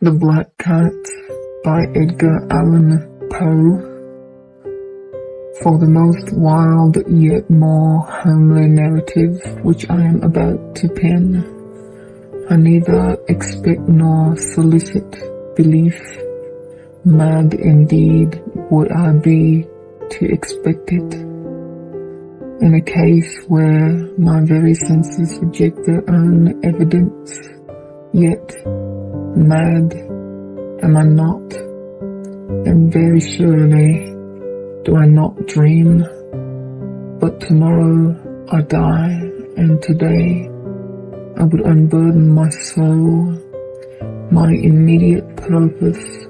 The Black Cat by Edgar Allan Poe. For the most wild yet more homely narrative which I am about to pen, I neither expect nor solicit belief. Mad indeed would I be to expect it. In a case where my very senses reject their own evidence, yet mad am I not, and very surely do I not dream. But tomorrow I die, and today I would unburden my soul. My immediate purpose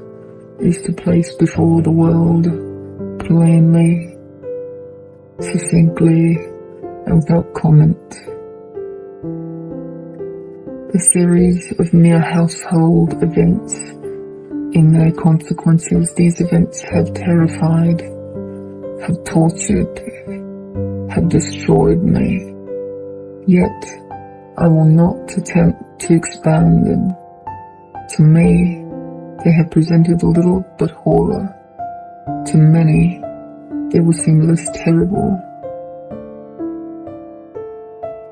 is to place before the world, plainly, succinctly, and without comment, a series of mere household events. In their consequences, these events have terrified, have tortured, have destroyed me. Yet I will not attempt to expound them. To me, they have presented little but horror. To many, they will seem less terrible.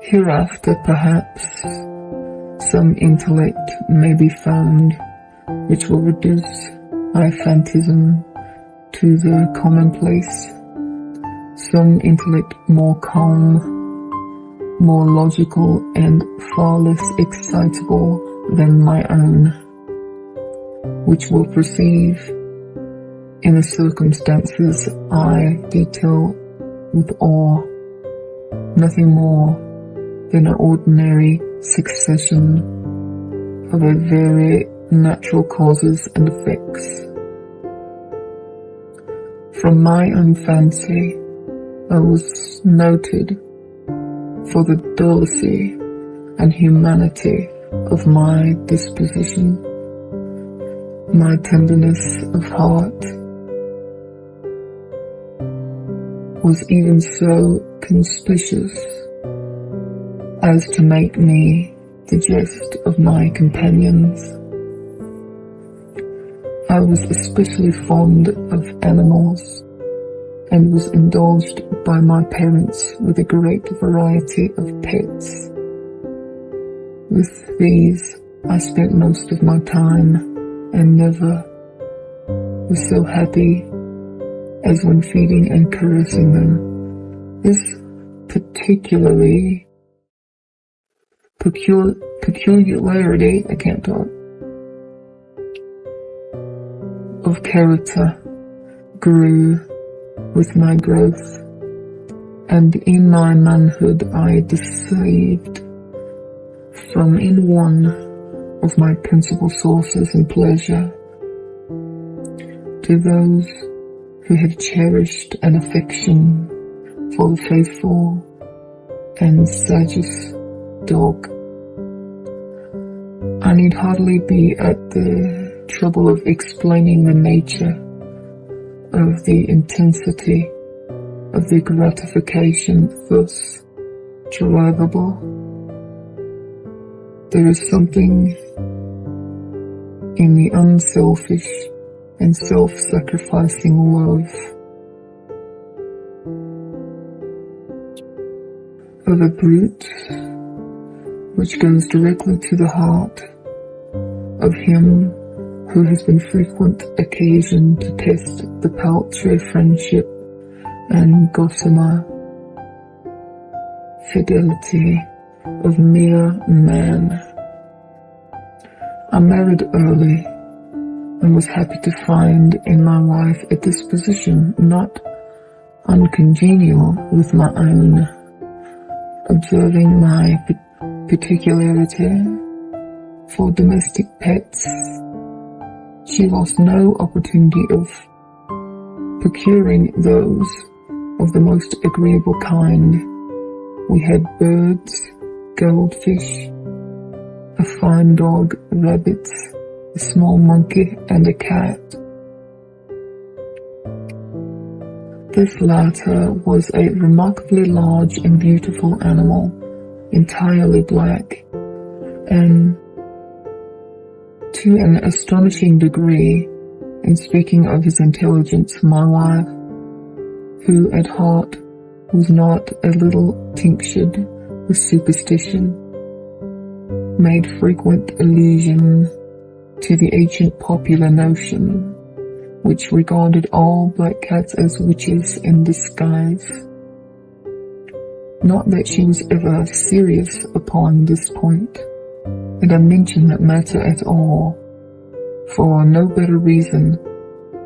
Hereafter, perhaps, some intellect may be found which will reduce my phantasm to the commonplace. Some intellect more calm, more logical, and far less excitable than my own, which will perceive, in the circumstances I detail with awe, nothing more than an ordinary succession of a very natural causes and effects. From my own fancy, I was noted for the dulness and humanity of my disposition, my tenderness of heart was even so conspicuous as to make me the jest of my companions. I was especially fond of animals, and was indulged by my parents with a great variety of pets. With these I spent most of my time, and never was so happy as when feeding and caressing them. This peculiarity, I can't talk, of character grew with my growth, and in my manhood I deceived from in one of my principal sources and pleasure. To those who have cherished an affection for the faithful and sagest dog, I need hardly be at the trouble of explaining the nature of the intensity of the gratification thus derivable. There is something in the unselfish and self-sacrificing love of a brute which goes directly to the heart of him who has been frequent occasion to test the paltry friendship and gossamer fidelity of mere man. I married early, and was happy to find in my wife a disposition not uncongenial with my own. Observing my particularity for domestic pets, she lost no opportunity of procuring those of the most agreeable kind. We had birds, goldfish, a fine dog, rabbits, a small monkey, and a cat. This latter was a remarkably large and beautiful animal, entirely black, and to an astonishing degree, in speaking of his intelligence, my wife, who at heart was not a little tinctured with superstition, made frequent allusion to the ancient popular notion, which regarded all black cats as witches in disguise. Not that she was ever serious upon this point, and I mention that matter at all, for no better reason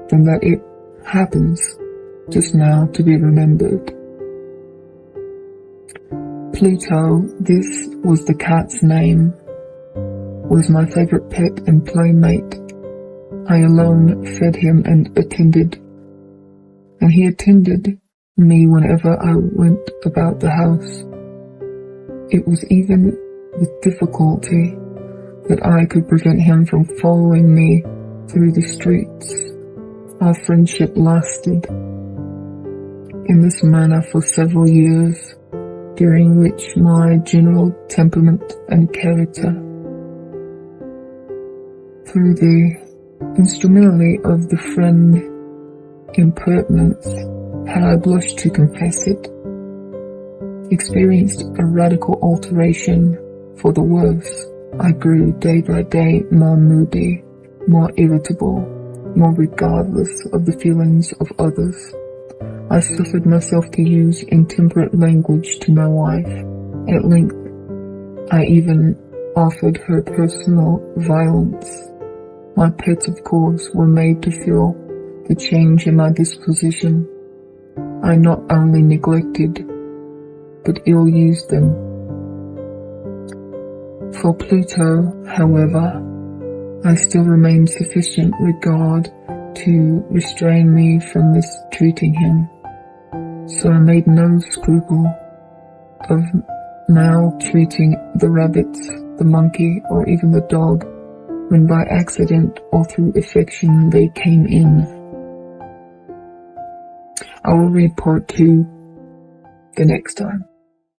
than that it happens just now to be remembered. Pluto, this was the cat's name, was my favorite pet and playmate. I alone fed him and attended, and he attended me whenever I went about the house. It was even with difficulty that I could prevent him from following me through the streets. Our friendship lasted in this manner for several years, during which my general temperament and character, through the instrumentality of the friend impertinence, had I blushed to confess it, experienced a radical alteration for the worse. I grew day by day more moody, more irritable, more regardless of the feelings of others. I suffered myself to use intemperate language to my wife. At length, I even offered her personal violence. My pets, of course, were made to feel the change in my disposition. I not only neglected, but ill-used them. For Pluto, however, I still remained sufficient regard to restrain me from mistreating him, so I made no scruple of maltreating the rabbits, the monkey, or even the dog, when by accident or through affection they came in. I will read part 2 the next time.